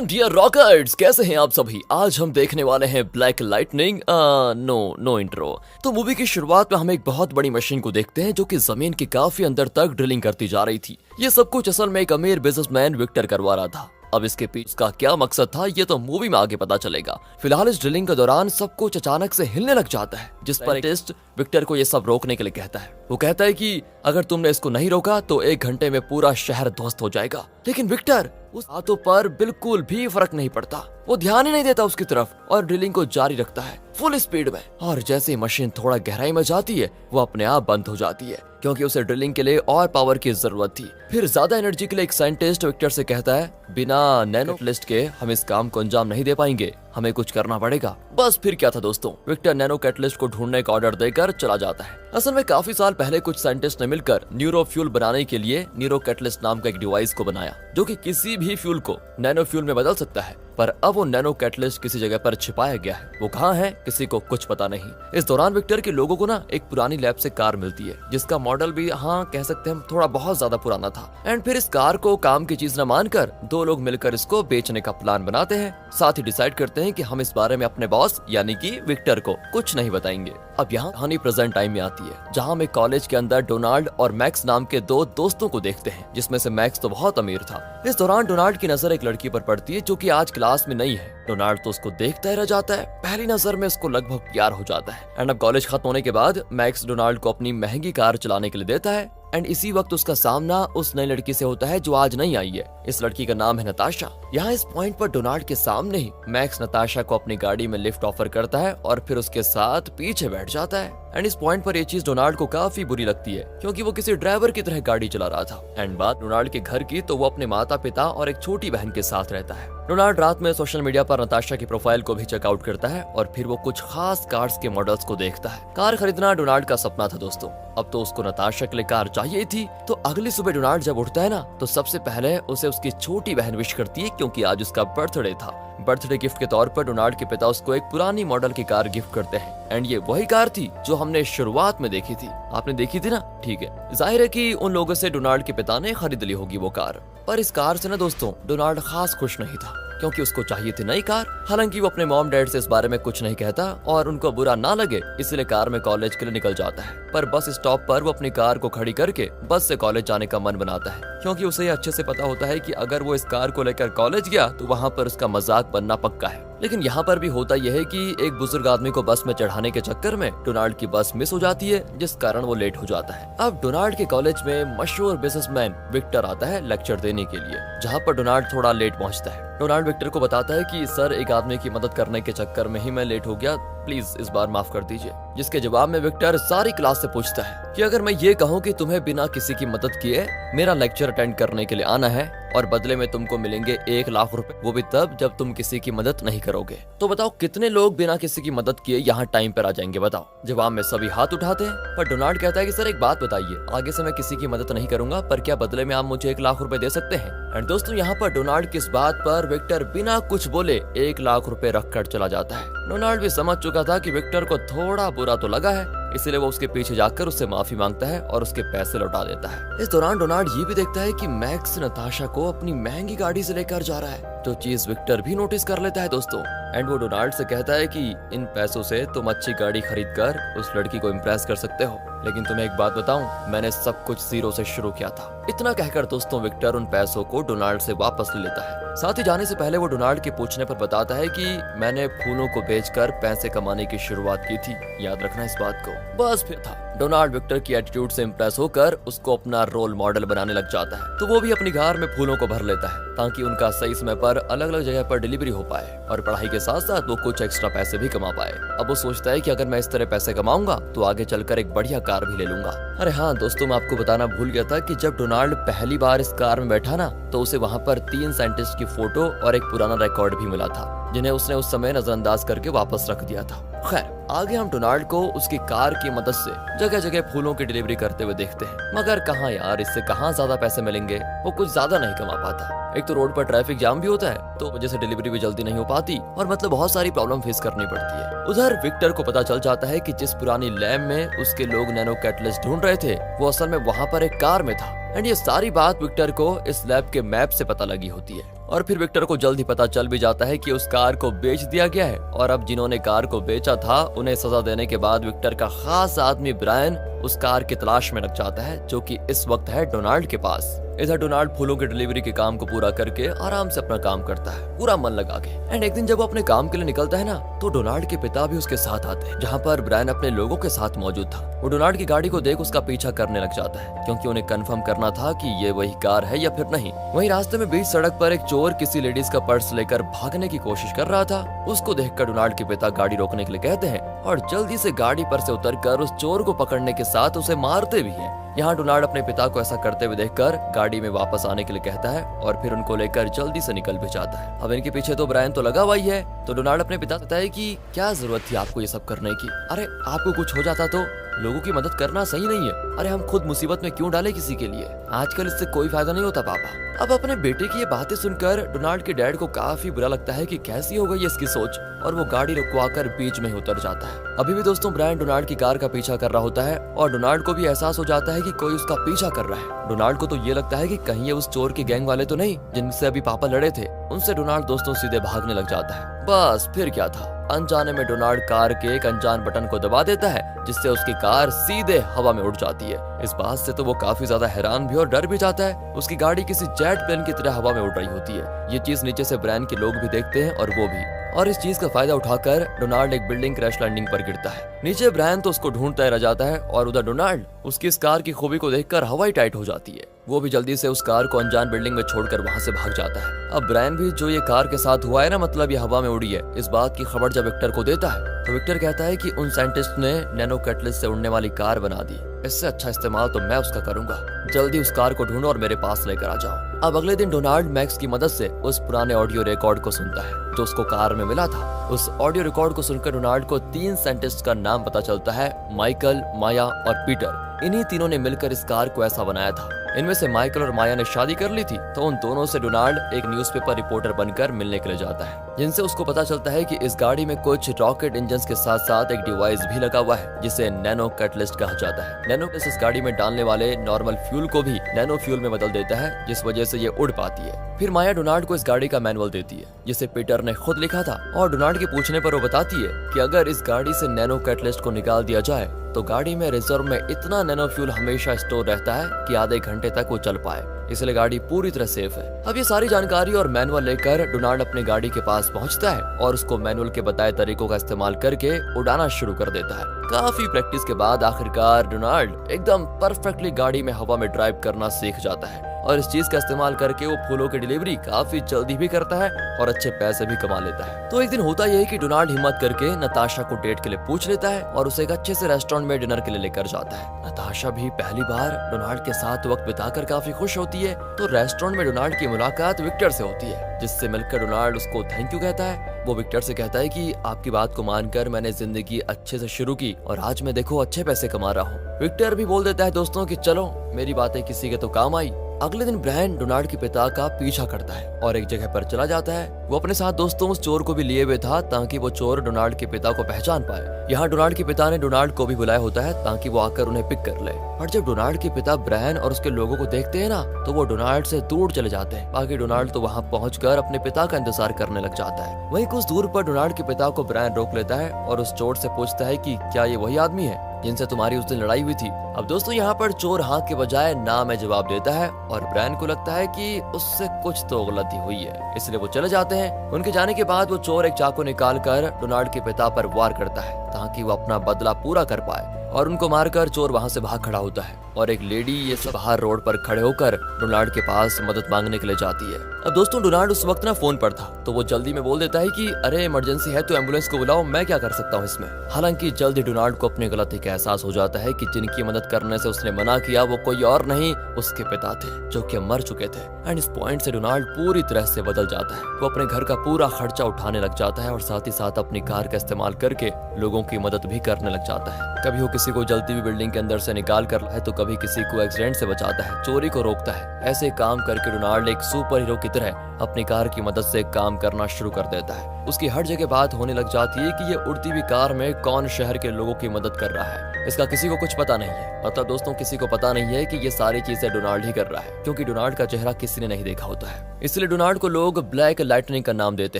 Dear rockers, कैसे हैं आप सभी। आज हम देखने वाले हैं ब्लैक लाइटनिंग। No intro. तो मूवी की शुरुआत में हम एक बहुत बड़ी मशीन को देखते हैं जो कि जमीन के काफी अंदर तक ड्रिलिंग करती जा रही थी। ये सब कुछ असल में एक अमीर बिजनेसमैन विक्टर करवा रहा था। अब इसके पीछे का क्या मकसद था ये तो मूवी में आगे पता चलेगा। फिलहाल इस ड्रिलिंग के दौरान सब कुछ अचानक से हिलने लग जाता है, जिस पर साइंटिस्ट विक्टर को ये सब रोकने के लिए कहता है। वो कहता है कि अगर तुमने इसको नहीं रोका तो 1 घंटे में पूरा शहर ध्वस्त हो जाएगा। लेकिन विक्टर उस हाथों पर बिल्कुल भी फर्क नहीं पड़ता। वो ध्यान ही नहीं देता उसकी तरफ और ड्रिलिंग को जारी रखता है फुल स्पीड में। और जैसे ही मशीन थोड़ा गहराई में जाती है वो अपने आप बंद हो जाती है, क्योंकि उसे ड्रिलिंग के लिए और पावर की जरूरत थी। फिर ज्यादा एनर्जी के लिए एक साइंटिस्ट विक्टर से कहता है, बिना नैनो कैटलिस्ट के हम इस काम को अंजाम नहीं दे पाएंगे, हमें कुछ करना पड़ेगा। बस फिर क्या था दोस्तों, विक्टर नैनो कैटलिस्ट को ढूंढने का ऑर्डर देकर चला जाता है। असल में काफी साल पहले कुछ साइंटिस्ट ने मिलकर न्यूरो फ्यूल बनाने के लिए न्यूरो कैटलिस्ट नाम का एक डिवाइस को बनाया, जो कि किसी भी फ्यूल को नैनो फ्यूल में बदल सकता है। पर अब वो नैनो कैटलिस्ट किसी जगह पर छिपाया गया है। वो कहाँ है किसी को कुछ पता नहीं। इस दौरान विक्टर के लोगों को ना एक पुरानी लैब से कार मिलती है, जिसका मॉडल भी कह सकते हैं हम थोड़ा बहुत ज्यादा पुराना था। एंड फिर इस कार को काम की चीज न मानकर 2 लोग मिलकर इसको बेचने का प्लान बनाते हैं। साथ ही डिसाइड करते हैं कि हम इस बारे में अपने बॉस यानी कि विक्टर को कुछ नहीं बताएंगे। अब यहाँ कहानी प्रेजेंट टाइम में आती है, जहाँ हम एक कॉलेज के अंदर डोनाल्ड और मैक्स नाम के 2 दोस्तों को देखते हैं, जिसमें से मैक्स तो बहुत अमीर था। इस दौरान डोनाल्ड की नजर एक लड़की पर पड़ती है जो कि आज क्लास में नहीं है। डोनाल्ड तो उसको देखता ही रह जाता है, पहली नजर में उसको लगभग प्यार हो जाता है। एंड अब कॉलेज खत्म होने के बाद मैक्स डोनाल्ड को अपनी महंगी कार चलाने के लिए देता है। एंड इसी वक्त उसका सामना उस नई लड़की से होता है जो आज नहीं आई है। इस लड़की का नाम है नताशा। यहाँ इस पॉइंट पर डोनाल्ड के सामने ही मैक्स नताशा को अपनी गाड़ी में लिफ्ट ऑफर करता है और फिर उसके साथ पीछे बैठ जाता है। एंड इस पॉइंट पर ये चीज डोनाल्ड को काफी बुरी लगती है, क्योंकि वो किसी ड्राइवर की तरह गाड़ी चला रहा था। एंड बात डोनाल्ड के घर की, तो वो अपने माता पिता और एक छोटी बहन के साथ रहता है। डोनाल्ड रात में सोशल मीडिया पर नताशा की प्रोफाइल को भी चेकआउट करता है और फिर वो कुछ खास कार्स के मॉडल्स को देखता है। कार खरीदना डोनाल्ड का सपना था दोस्तों। अब तो उसको नताशा के लिए कार चाहिए थी। तो अगली सुबह डोनाल्ड जब उठता है ना, तो सबसे पहले उसे उसकी छोटी बहन विश करती है, क्योंकि आज उसका बर्थडे था। बर्थडे गिफ्ट के तौर पर डोनाल्ड के पिता उसको एक पुरानी मॉडल की कार गिफ्ट करते हैं। एंड ये वही कार थी जो हमने शुरुआत में देखी थी। आपने देखी थी ना, ठीक है। जाहिर है कि उन लोगों से डोनाल्ड के पिता ने खरीद ली होगी वो कार। पर इस कार से ना दोस्तों डोनाल्ड खास खुश नहीं था, क्योंकि उसको चाहिए थी नई कार। हालांकि वो अपने मॉम डैड से इस बारे में कुछ नहीं कहता और उनको बुरा ना लगे इसलिए कार में कॉलेज के लिए निकल जाता है। पर बस स्टॉप पर वो अपनी कार को खड़ी करके बस से कॉलेज जाने का मन बनाता है, क्योंकि उसे अच्छे से पता होता है कि अगर वो इस कार को लेकर कॉलेज गया तो वहाँ पर उसका मजाक बनना पक्का है। लेकिन यहाँ पर भी होता यह है कि एक बुजुर्ग आदमी को बस में चढ़ाने के चक्कर में डोनाल्ड की बस मिस हो जाती है, जिस कारण वो लेट हो जाता है। अब डोनाल्ड के कॉलेज में मशहूर बिजनेसमैन विक्टर आता है लेक्चर देने के लिए, जहाँ पर डोनाल्ड थोड़ा लेट पहुँचता है। डोनाल्ड विक्टर को बताता है कि सर, एक आदमी की मदद करने के चक्कर में ही मैं लेट हो गया, प्लीज इस बार माफ कर दीजिए। जिसके जवाब में विक्टर सारी क्लास से पूछता है कि अगर मैं ये कहूँ कि तुम्हें बिना किसी की मदद किए मेरा लेक्चर अटेंड करने के लिए आना है और बदले में तुमको मिलेंगे 1 लाख रुपए, वो भी तब जब तुम किसी की मदद नहीं करोगे, तो बताओ कितने लोग बिना किसी की मदद किए यहाँ टाइम पर आ जाएंगे, बताओ। जवाब में सभी हाथ उठाते हैं। पर डोनाल्ड कहता है कि सर एक बात बताइए, आगे से मैं किसी की मदद नहीं करूंगा, पर क्या बदले में आप मुझे 1 लाख रुपए दे सकते हैं? एंड दोस्तों यहाँ पर डोनाल्ड की इस बात पर विक्टर बिना कुछ बोले 1 लाख रुपए रखकर चला जाता है। डोनाल्ड भी समझ चुका था कि विक्टर को थोड़ा बुरा तो लगा है, इसलिए वो उसके पीछे जाकर उससे माफी मांगता है और उसके पैसे लौटा देता है। इस दौरान डोनाल्ड ये भी देखता है कि मैक्स नताशा को अपनी महंगी गाड़ी से लेकर जा रहा है, जो चीज विक्टर भी नोटिस कर लेता है दोस्तों। एंड वो डोनाल्ड से कहता है कि इन पैसों से तुम अच्छी गाड़ी खरीद कर उस लड़की को इम्प्रेस कर सकते हो, लेकिन तुम्हें एक बात बताऊं, मैंने सब कुछ 0 से शुरू किया था। इतना कहकर दोस्तों विक्टर उन पैसों को डोनाल्ड से वापस ले लेता है। साथ ही जाने से पहले वो डोनाल्ड के पूछने पर बताता है कि मैंने फूलों को बेचकर पैसे कमाने की शुरुआत की थी, याद रखना इस बात को। बस फिर था डोनाल्ड विक्टर की एटीट्यूड से इम्प्रेस होकर उसको अपना रोल मॉडल बनाने लग जाता है। तो वो भी अपनी कार में फूलों को भर लेता है ताकि उनका सही समय पर अलग अलग जगह पर डिलीवरी हो पाए और पढ़ाई के साथ साथ वो कुछ एक्स्ट्रा पैसे भी कमा पाए। अब वो सोचता है कि अगर मैं इस तरह पैसे कमाऊंगा तो आगे चलकर एक बढ़िया कार भी ले लूंगा। अरे हाँ दोस्तों, मैं आपको बताना भूल गया था कि जब डोनाल्ड पहली बार इस कार में बैठा ना, तो उसे वहाँ पर 3 साइंटिस्ट की फोटो और एक पुराना रिकॉर्ड भी मिला था, जिन्हें उसने उस समय नजरअंदाज करके वापस रख दिया था। खैर, आगे हम डोनाल्ड को उसकी कार की मदद से जगह जगह फूलों की डिलीवरी करते हुए देखते हैं। मगर कहाँ यार, इससे कहाँ ज्यादा पैसे मिलेंगे, वो कुछ ज्यादा नहीं कमा पाता। एक तो रोड पर ट्रैफिक जाम भी होता है, तो वजह से डिलीवरी भी जल्दी नहीं हो पाती और मतलब बहुत सारी प्रॉब्लम फेस करनी पड़ती है। उधर विक्टर को पता चल जाता है कि जिस पुरानी लैब में उसके लोग नैनो कैटलिस्ट ढूंढ रहे थे, वो असल में वहाँ पर एक कार में था। एंड ये सारी बात विक्टर को इस लैब के मैप से पता लगी होती है और फिर विक्टर को जल्द ही पता चल भी जाता है कि उस कार को बेच दिया गया है और अब जिन्होंने कार को बेचा था उन्हें सजा देने के बाद विक्टर का खास आदमी ब्रायन उस कार की तलाश में लग जाता है, जो कि इस वक्त है डोनाल्ड के पास। इधर डोनाल्ड फूलों की डिलीवरी के काम को पूरा करके आराम से अपना काम करता है, पूरा मन लगा के। एंड एक दिन जब वो अपने काम के लिए निकलता है ना, तो डोनाल्ड के पिता भी उसके साथ आते हैं, जहाँ पर ब्रायन अपने लोगों के साथ मौजूद था। वो डोनाल्ड की गाड़ी को देख उसका पीछा करने लग जाता है, क्योंकि उन्हें कंफर्म करना था कि ये वही कार है या फिर नहीं। वहीं रास्ते में बीच सड़क पर एक चोर किसी लेडीज का पर्स लेकर भागने की कोशिश कर रहा था। उसको देखकर डोनाल्ड के पिता गाड़ी रोकने के लिए कहते हैं और जल्दी से गाड़ी पर से उतरकर उस चोर को पकड़ने के साथ उसे मारते भी हैं। यहाँ डोनाल्ड अपने पिता को ऐसा करते हुए देखकर गाड़ी में वापस आने के लिए कहता है और फिर उनको लेकर जल्दी से निकल भी जाता है। अब इनके पीछे तो ब्रायन तो लगा हुआ ही है, तो डोनाल्ड अपने पिता से कहता है कि क्या जरूरत थी आपको ये सब करने की? अरे आपको कुछ हो जाता तो लोगों की मदद करना सही नहीं है। अरे हम खुद मुसीबत में क्यों डाले किसी के लिए? आजकल इससे कोई फायदा नहीं होता पापा। अब अपने बेटे की ये बातें सुनकर डोनाल्ड के डैड को काफी बुरा लगता है कि कैसी हो गई इसकी सोच, और वो गाड़ी रुकवाकर बीच में ही उतर जाता है। अभी भी दोस्तों ब्रायन डोनाल्ड की कार का पीछा कर रहा होता है और डोनाल्ड को भी एहसास हो जाता है कि कोई उसका पीछा कर रहा है। डोनाल्ड को तो ये लगता है कि कहीं ये उस चोर की गैंग वाले तो नहीं जिनसे अभी पापा लड़े थे। उनसे डोनाल्ड दोस्तों सीधे भागने लग जाता है। बस फिर क्या था, अनजाने में डोनाल्ड कार के एक अनजान बटन को दबा देता है, जिससे उसकी कार सीधे हवा में उड़ जाती है। इस बात से तो वो काफी ज्यादा हैरान भी और डर भी जाता है। उसकी गाड़ी किसी जेट प्लेन की तरह हवा में उड़ रही होती है। ये चीज नीचे से ब्रायन के लोग भी देखते हैं और वो भी, और इस चीज का फायदा उठाकर डोनाल्ड एक बिल्डिंग क्रैश लैंडिंग पर गिरता है। नीचे ब्रायन तो उसको ढूंढता रह जाता है और उधर डोनाल्ड उसकी इस कार की खूबी को देखकर हवाई टाइट हो जाती है। वो भी जल्दी से उस कार को अनजान बिल्डिंग में छोड़कर वहां से भाग जाता है। अब ब्रायन भी जो ये कार के साथ हुआ है ना, मतलब ये हवा में उड़ी है, इस बात की खबर जब विक्टर को देता है तो विक्टर कहता है कि उन साइंटिस्ट ने नैनो कैटलिस्ट से उड़ने वाली कार बना दी। इससे अच्छा इस्तेमाल तो मैं उसका करूंगा। जल्दी उस कार को ढूंढो और मेरे पास लेकर आ जाओ। अब अगले दिन डोनाल्ड मैक्स की मदद से उस पुराने ऑडियो रिकॉर्ड को सुनता है जो उसको कार में मिला था। उस ऑडियो रिकॉर्ड को सुनकर डोनाल्ड को 3 साइंटिस्ट का नाम पता चलता है, माइकल, माया और पीटर। इन्हीं तीनों ने मिलकर इस कार को ऐसा बनाया था। इनमें से माइकल और माया ने शादी कर ली थी, तो उन दोनों से डोनाल्ड एक न्यूज़पेपर रिपोर्टर बनकर मिलने के लिए जाता है, जिनसे उसको पता चलता है कि इस गाड़ी में कुछ रॉकेट इंजन के साथ साथ एक डिवाइस भी लगा हुआ है जिसे नैनो कैटलिस्ट कहा जाता है। नैनो कैटलिस्ट इस गाड़ी में डालने वाले नॉर्मल फ्यूल को भी नैनो फ्यूल में बदल देता है, जिस वजह से ये उड़ पाती है। फिर माया डोनाल्ड को इस गाड़ी का मैनुअल देती है, जिसे पीटर ने खुद लिखा था, और डोनाल्ड के पूछने पर वो बताती है कि अगर इस गाड़ी से नैनो कैटलिस्ट को निकाल दिया जाए तो गाड़ी में रिजर्व में इतना नैनो फ्यूल हमेशा स्टोर रहता है कि आधे घंटे तक वो चल पाए, इसलिए गाड़ी पूरी तरह सेफ है। अब ये सारी जानकारी और मैनुअल लेकर डोनाल्ड अपनी गाड़ी के पास पहुंचता है और उसको मैनुअल के बताए तरीकों का इस्तेमाल करके उड़ाना शुरू कर देता है। काफी प्रैक्टिस के बाद आखिरकार डोनाल्ड एकदम परफेक्टली गाड़ी में हवा में ड्राइव करना सीख जाता है, और इस चीज का इस्तेमाल करके वो फूलों की डिलीवरी काफी जल्दी भी करता है और अच्छे पैसे भी कमा लेता है। तो एक दिन होता यह है कि डोनाल्ड हिम्मत करके नताशा को डेट के लिए पूछ लेता है और उसे एक अच्छे से रेस्टोरेंट में डिनर के लिए लेकर जाता है। नताशा भी पहली बार डोनाल्ड के साथ वक्त बिताकर काफी खुश होती है। तो रेस्टोरेंट में डोनाल्ड की मुलाकात विक्टर से होती है, जिससे मिलकर डोनाल्ड उसको थैंक यू कहता है। वो विक्टर से कहता है कि आपकी बात को मानकर मैंने जिंदगी अच्छे से शुरू की और आज मैं देखो अच्छे पैसे कमा रहा हूँ। विक्टर भी बोल देता है दोस्तों कि चलो मेरी बातें किसी के तो काम आई। अगले दिन ब्रायन डोनाल्ड के पिता का पीछा करता है और एक जगह पर चला जाता है। वो अपने साथ दोस्तों उस चोर को भी लिए हुए था ताकि वो चोर डोनाल्ड के पिता को पहचान पाए। यहाँ डोनाल्ड के पिता ने डोनाल्ड को भी बुलाया होता है ताकि वो आकर उन्हें पिक कर ले। और जब डोनाल्ड के पिता ब्रायन और उसके लोगों को देखते हैं ना, तो वो डोनाल्ड से दूर चले जाते हैं। बाकी डोनाल्ड तो वहाँ पहुंचकर अपने पिता का इंतजार करने लग जाता है। वहीं कुछ दूर पर डोनाल्ड के पिता को ब्रायन रोक लेता है और उस चोर से पूछता है कि क्या ये वही आदमी है जिनसे तुम्हारी उस दिन लड़ाई हुई थी। अब दोस्तों यहाँ पर चोर हाँ के बजाय ना में जवाब देता है और ब्रायन को लगता है कि उससे कुछ तो गलती हुई है, इसलिए वो चले जाते हैं। उनके जाने के बाद वो चोर एक चाकू निकालकर डोनाल्ड के पिता पर वार करता है ताकि वो अपना बदला पूरा कर पाए, और उनको मारकर चोर वहाँ से भाग खड़ा होता है और एक लेडी ये सब बाहर रोड पर खड़े होकर डोनाल्ड के पास मदद मांगने के लिए जाती है। अब दोस्तों डोनाल्ड उस वक्त ना फोन पर था, तो वो जल्दी में बोल देता है कि अरे इमरजेंसी है तो एम्बुलेंस को बुलाओ, मैं क्या कर सकता हूँ इसमें। हालांकि जल्दी डोनाल्ड को अपनी गलती का एहसास हो जाता है कि जिनकी मदद करने से उसने मना किया वो कोई और नहीं उसके पिता थे, जो कि मर चुके थे। एंड इस पॉइंट से डोनाल्ड पूरी तरह से बदल जाता है। वो अपने घर का पूरा खर्चा उठाने लग जाता है और साथ ही साथ अपनी कार का इस्तेमाल करके लोगों लोगों की मदद भी करने लग जाता है। कभी वो किसी को जलती हुई बिल्डिंग के अंदर से निकाल कर है तो कभी किसी को एक्सीडेंट से बचाता है, चोरी को रोकता है। ऐसे काम करके डोनाल्ड एक सुपर हीरो की तरह अपनी कार की मदद से काम करना शुरू कर देता है। उसकी हर जगह बात होने लग जाती है कि ये उड़ती हुई कार में कौन शहर के लोगों की मदद कर रहा है। इसका किसी को कुछ पता नहीं है। मतलब दोस्तों, किसी को पता नहीं है कि ये सारी चीजें डोनाल्ड ही कर रहा है, क्योंकि डोनाल्ड का चेहरा किसी ने नहीं देखा होता है। इसलिए डोनाल्ड को लोग ब्लैक लाइटनिंग का नाम देते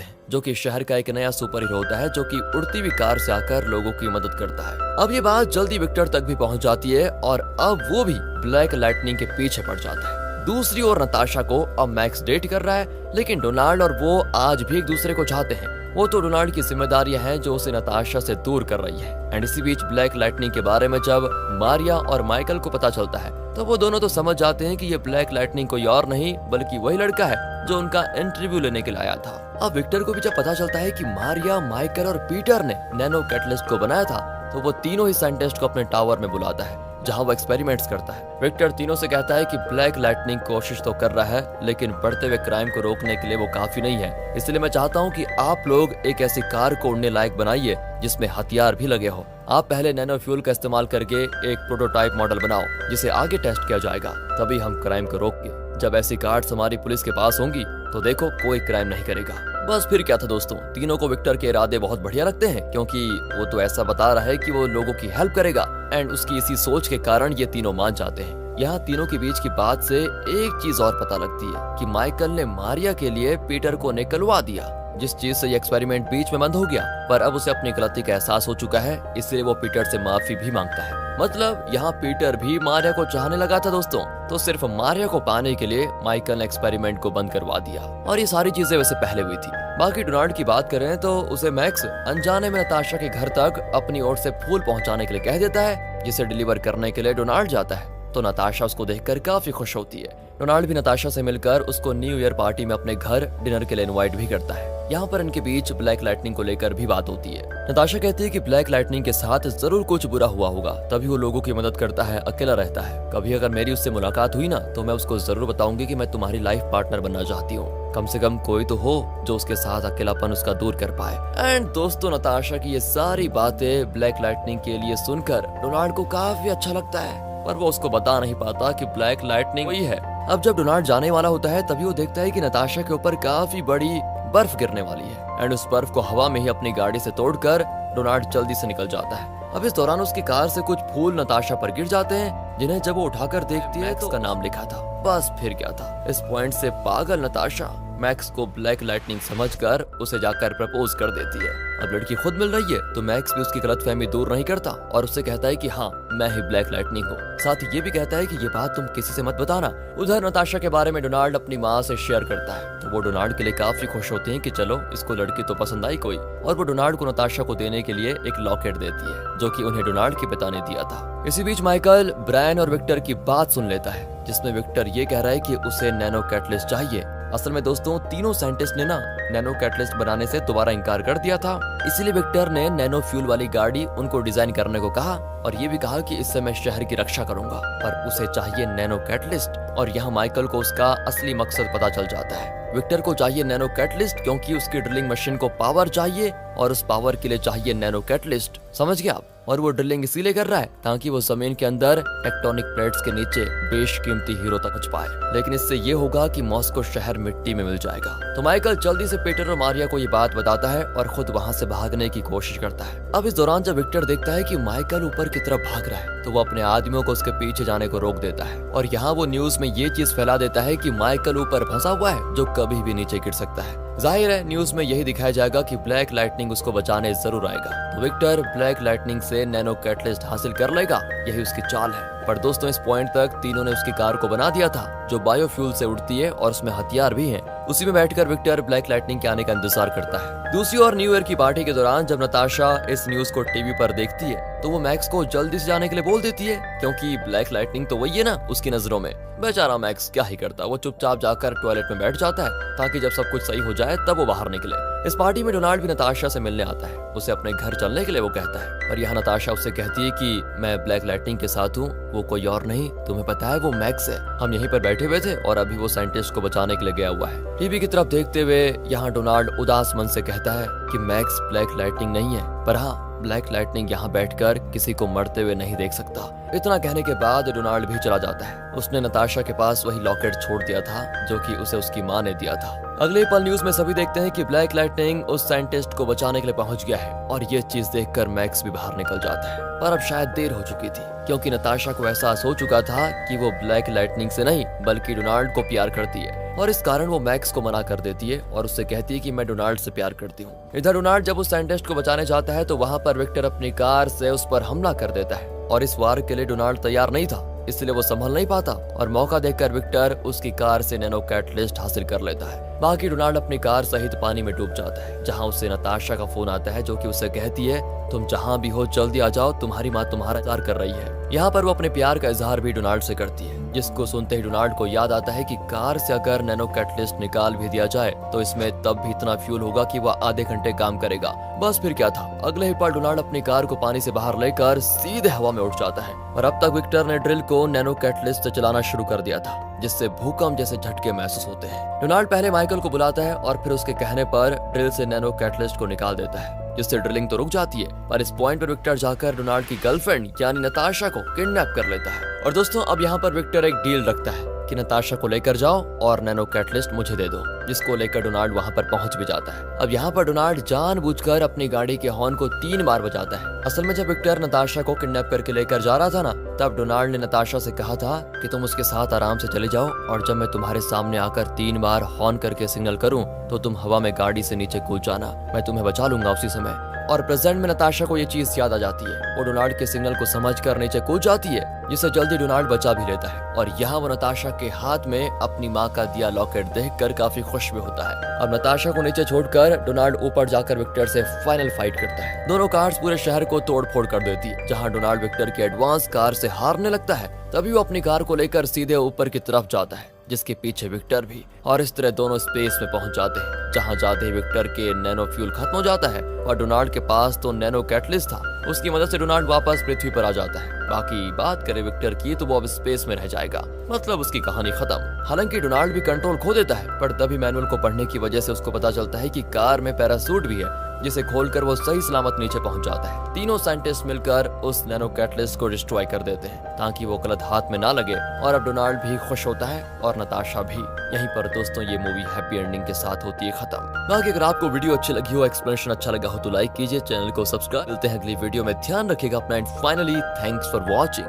हैं, जो कि शहर का एक नया सुपर हीरो होता है जो कि उड़ती हुई कार से आकर लोगों की मदद करता है। अब ये बात जल्दी विक्टर तक भी पहुंच जाती है और अब वो भी ब्लैक लाइटनिंग के पीछे पड़ जाता है। दूसरी ओर नताशा को अब मैक्स डेट कर रहा है, लेकिन डोनाल्ड और वो आज भी एक दूसरे को चाहते हैं। वो तो डोनाल्ड की जिम्मेदारियां हैं जो उसे नताशा से दूर कर रही है। एंड इसी बीच ब्लैक लाइटनिंग के बारे में जब मारिया और माइकल को पता चलता है तो वो दोनों तो समझ जाते हैं कि ये ब्लैक लाइटनिंग कोई और नहीं बल्कि वही लड़का है जो उनका इंटरव्यू लेने के लिए आया था। अब विक्टर को भी जब पता चलता है कि मारिया, माइकल और पीटर ने नैनो कैटलिस्ट को बनाया था तो वो तीनों ही साइंटिस्ट को अपने टावर में बुलाता है जहां वो एक्सपेरिमेंट्स करता है। विक्टर तीनों से कहता है कि ब्लैक लाइटनिंग कोशिश तो कर रहा है, लेकिन बढ़ते हुए क्राइम को रोकने के लिए वो काफी नहीं है। इसलिए मैं चाहता हूं कि आप लोग एक ऐसी कार को उड़ने लायक बनाइए जिसमें हथियार भी लगे हो। आप पहले नैनो फ्यूल का इस्तेमाल करके एक प्रोटोटाइप मॉडल बनाओ जिसे आगे टेस्ट किया जाएगा, तभी हम क्राइम को रोकेंगे। जब ऐसी कार्ड्स हमारी पुलिस के पास होंगी तो देखो कोई क्राइम नहीं करेगा। बस फिर क्या था दोस्तों, तीनों को विक्टर के इरादे बहुत बढ़िया लगते हैं, क्योंकि वो तो ऐसा बता रहा है कि वो लोगों की हेल्प करेगा। एंड उसकी इसी सोच के कारण ये तीनों मान जाते हैं। यहाँ तीनों के बीच की बात से एक चीज और पता लगती है कि माइकल ने मारिया के लिए पीटर को निकलवा दिया, जिस चीज से ये एक्सपेरिमेंट बीच में बंद हो गया। पर अब उसे अपनी गलती का एहसास हो चुका है, इसलिए वो पीटर से माफी भी मांगता है। मतलब यहाँ पीटर भी मारिया को चाहने लगा था दोस्तों, तो सिर्फ मारिया को पाने के लिए माइकल ने एक्सपेरिमेंट को बंद करवा दिया। और ये सारी चीजें वैसे पहले हुई थी। बाकी डोनाल्ड की बात करें तो उसे मैक्स अनजाने में नताशा के घर तक अपनी ओर से फूल पहुंचाने के लिए कह देता है, जिसे डिलीवर करने के लिए डोनाल्ड जाता है। तो नताशा उसको देखकर काफी खुश होती है। डोनाल्ड भी नताशा से मिलकर उसको न्यू ईयर पार्टी में अपने घर डिनर के लिए इनवाइट भी करता है। यहाँ पर इनके बीच ब्लैक लाइटनिंग को लेकर भी बात होती है। नताशा कहती है कि ब्लैक लाइटनिंग के साथ जरूर कुछ बुरा हुआ होगा, तभी वो लोगों की मदद करता है, अकेला रहता है। कभी अगर मेरी उससे मुलाकात हुई ना तो मैं उसको जरूर बताऊंगी कि मैं तुम्हारी लाइफ पार्टनर बनना चाहती हूँ। कम से कम कोई तो हो जो उसके साथ अकेलापन उसका दूर कर पाए। एंड दोस्तों, नताशा की ये सारी बातें ब्लैक लाइटनिंग के लिए सुनकर डोनाल्ड को काफी अच्छा लगता है, पर वो उसको बता नहीं पाता कि ब्लैक लाइटनिंग वही है। अब जब डोनाल्ड जाने वाला होता है तभी वो देखता है कि नताशा के ऊपर काफी बड़ी बर्फ गिरने वाली है। एंड उस बर्फ को हवा में ही अपनी गाड़ी से तोड़कर डोनाल्ड जल्दी से निकल जाता है। अब इस दौरान उसकी कार से कुछ फूल नताशा पर गिर जाते हैं, जिन्हें जब वो उठाकर देखती है तो उसका नाम लिखा था। बस फिर क्या था, इस पॉइंट से पागल नताशा मैक्स को ब्लैक लाइटनिंग समझकर उसे जाकर प्रपोज कर देती है। अब लड़की खुद मिल रही है तो मैक्स भी उसकी गलतफहमी दूर नहीं करता और उससे कहता है कि हाँ, मैं ही ब्लैक लाइटनिंग हूँ। साथ ही ये भी कहता है कि ये बात तुम किसी से मत बताना। उधर नताशा के बारे में डोनाल्ड अपनी माँ से शेयर करता है, तो वो डोनाल्ड के लिए काफी खुश होते हैं कि चलो इसको लड़की तो पसंद आई कोई। और वो डोनाल्ड को नताशा को देने के लिए एक लॉकेट देती है, जो कि उन्हें डोनाल्ड के पिता ने दिया था। इसी बीच माइकल ब्रायन और विक्टर की बात सुन लेता है, जिसमें विक्टर ये कह रहा है कि उसे नैनो कैटलिस्ट चाहिए। असल में दोस्तों, तीनों साइंटिस्ट ने ना नैनो कैटलिस्ट बनाने से दोबारा इनकार कर दिया था, इसीलिए विक्टर ने नैनो फ्यूल वाली गाड़ी उनको डिजाइन करने को कहा और ये भी कहा कि इससे मैं शहर की रक्षा करूंगा, पर उसे चाहिए नैनो कैटलिस्ट। और यहाँ माइकल को उसका असली मकसद पता चल जाता है। विक्टर को चाहिए नैनो कैटलिस्ट क्योंकि उसकी ड्रिलिंग मशीन को पावर चाहिए और उस पावर के लिए चाहिए नैनो कैटलिस्ट। समझ गया आप? और वो ड्रिलिंग इसीलिए कर रहा है ताकि वो जमीन के अंदर टेक्टोनिक प्लेट्स के नीचे बेशकीमती हीरो तक पहुंच पाए, लेकिन इससे ये होगा कि मॉस्को शहर मिट्टी में मिल जाएगा। तो माइकल जल्दी से पीटर और मारिया को ये बात बताता है और खुद वहाँ से भागने की कोशिश करता है। अब इस दौरान जब विक्टर देखता है कि माइकल ऊपर की तरफ भाग रहा है तो वो अपने आदमियों को उसके पीछे जाने को रोक देता है और यहाँ वो न्यूज में ये चीज फैला देता है कि माइकल ऊपर फंसा हुआ है जो कभी भी नीचे गिर सकता है। जाहिर है न्यूज में यही दिखाया जाएगा कि ब्लैक लाइटनिंग उसको बचाने जरूर आएगा, तो विक्टर ब्लैक लाइटनिंग से नैनो कैटलिस्ट हासिल कर लेगा, यही उसकी चाल है। पर दोस्तों, इस पॉइंट तक तीनों ने उसकी कार को बना दिया था जो बायोफ्यूल से उड़ती है और उसमें हथियार भी हैं। उसी में बैठकर विक्टर ब्लैक लाइटनिंग के आने का इंतजार करता है। दूसरी ओर न्यू ईयर की पार्टी के दौरान जब नताशा इस न्यूज को टीवी पर देखती है तो वो मैक्स को जल्दी से जाने के लिए बोल देती है, क्योंकि ब्लैक लाइटनिंग तो वही है ना उसकी नजरों में। बेचारा मैक्स क्या ही करता, वो चुपचाप जाकर टॉयलेट में बैठ जाता है ताकि जब सब कुछ सही हो जाए तब वो बाहर निकले। इस पार्टी में डोनाल्ड भी नताशा से मिलने आता है, उसे अपने घर चलने के लिए वो कहता है। और यहाँ नताशा उससे कहती है कि मैं ब्लैक लाइटनिंग के साथ हूँ, वो कोई और नहीं, तुम्हें पता है वो मैक्स है। हम यहीं पर बैठे हुए थे और अभी वो साइंटिस्ट को बचाने के लिए गया हुआ है। टीवी की तरफ देखते हुए यहाँ डोनाल्ड उदास मन से कहता है कि मैक्स ब्लैक लाइटनिंग नहीं है, पर हाँ ब्लैक लाइटनिंग यहाँ बैठकर किसी को मरते हुए नहीं देख सकता। इतना कहने के बाद डोनाल्ड भी चला जाता है। उसने नताशा के पास वही लॉकेट छोड़ दिया था जो कि उसे उसकी माँ ने दिया था। अगले पल न्यूज में सभी देखते हैं कि ब्लैक लाइटनिंग उस साइंटिस्ट को बचाने के लिए पहुंच गया है और ये चीज देखकर मैक्स भी बाहर निकल जाता है। पर अब शायद देर हो चुकी थी, क्योंकि नताशा को एहसास हो चुका था कि वो ब्लैक लाइटनिंग से नहीं बल्कि डोनाल्ड को प्यार करती है और इस कारण वो मैक्स को मना कर देती है और उससे कहती है कि मैं डोनाल्ड से प्यार करती हूँ। इधर डोनाल्ड जब उस साइंटिस्ट को बचाने जाता है तो वहाँ पर विक्टर अपनी कार से उस पर हमला कर देता है और इस वार के लिए डोनाल्ड तैयार नहीं था, इसलिए वो संभल नहीं पाता और मौका देखकर विक्टर उसकी कार से नैनो कैटलिस्ट हासिल कर लेता है। बाकी डोनाल्ड अपनी कार सहित पानी में डूब जाता है, जहां उसे नताशा का फोन आता है जो कि उसे कहती है तुम जहां भी हो जल्दी आ जाओ, तुम्हारी माँ तुम्हारा इंतजार कर रही है। यहाँ पर वो अपने प्यार का इजहार भी डोनाल्ड से करती है, जिसको सुनते ही डोनाल्ड को याद आता है कि कार से अगर नैनो कैटलिस्ट निकाल भी दिया जाए तो इसमें तब भी इतना फ्यूल होगा कि वह आधे घंटे काम करेगा। बस फिर क्या था, अगले ही पल डोनाल्ड अपनी कार को पानी से बाहर लेकर सीधे हवा में उठ जाता है और अब तक विक्टर ने ड्रिल को नैनो कैटलिस्ट से चलाना शुरू कर दिया था, जिससे भूकंप जैसे झटके महसूस होते हैं। डोनाल्ड पहले माइकल को बुलाता है और फिर उसके कहने पर ड्रिल से नैनो कैटलिस्ट को निकाल देता है, जिससे ड्रिलिंग तो रुक जाती है। पर इस पॉइंट पर विक्टर जाकर डोनाल्ड की गर्लफ्रेंड यानी नताशा को किडनैप कर लेता है। और दोस्तों अब यहाँ पर विक्टर एक डील रखता है कि नताशा को लेकर जाओ और नैनो कैटलिस्ट मुझे दे दो, जिसको लेकर डोनाल्ड वहाँ पर पहुँच भी जाता है। अब यहाँ पर डोनाल्ड जानबूझकर अपनी गाड़ी के हॉर्न को 3 बार बजाता है। असल में जब विक्टर नताशा को किडनैप करके लेकर जा रहा था ना, तब डोनाल्ड ने नताशा से कहा था कि तुम उसके साथ आराम से चले जाओ और जब मैं तुम्हारे सामने आकर 3 बार हॉर्न करके सिग्नल करूं तो तुम हवा में गाड़ी से नीचे कूद जाना, मैं तुम्हें बचा लूंगा उसी समय। और प्रेजेंट में नताशा को ये चीज याद आ जाती है, वो डोनाल्ड के सिग्नल को समझकर नीचे कूद जाती है, जिसे जल्दी डोनाल्ड बचा भी लेता है। और यहाँ वो नताशा के हाथ में अपनी माँ का दिया लॉकेट देखकर काफी खुश भी होता है। अब नताशा को नीचे छोड़कर डोनाल्ड ऊपर जाकर विक्टर से फाइनल फाइट करता है। दोनों कार्स पूरे शहर को तोड़ फोड़ कर देती है। जहाँ डोनाल्ड विक्टर की एडवांस कार से हारने लगता है, तभी वो अपनी कार को लेकर सीधे ऊपर की तरफ जाता है, जिसके पीछे विक्टर भी। और इस तरह दोनों स्पेस में पहुंच जाते हैं, जहां जाते ही विक्टर के नैनो फ्यूल खत्म हो जाता है और डोनाल्ड के पास तो नैनो कैटलिस्ट था, उसकी मदद से डोनाल्ड वापस पृथ्वी पर आ जाता है। बाकी बात करें विक्टर की तो वो अब स्पेस में रह जाएगा, मतलब उसकी कहानी खत्म। हालांकि डोनाल्ड भी कंट्रोल खो देता है, पर तभी मैनुअल को पढ़ने की वजह से उसको पता चलता है कि कार में पैरासूट भी है, जिसे खोलकर वो सही सलामत नीचे पहुंच जाता है। तीनों साइंटिस्ट मिलकर उस नैनो कैटलिस्ट को डिस्ट्रॉय कर देते हैं ताकि वो गलत हाथ में ना लगे और अब डोनाल्ड भी खुश होता है और नताशा भी। यहीं पर दोस्तों ये मूवी हैप्पी एंडिंग के साथ होती है खत्म। बाकी अगर आपको वीडियो अच्छी लगी हो, एक्सप्लेनेशन अच्छा लगा हो तो लाइक कीजिए, चैनल को सब्सक्राइब। मिलते हैं अगली वीडियो में, ध्यान रखिएगा अपना and finally thanks for watching.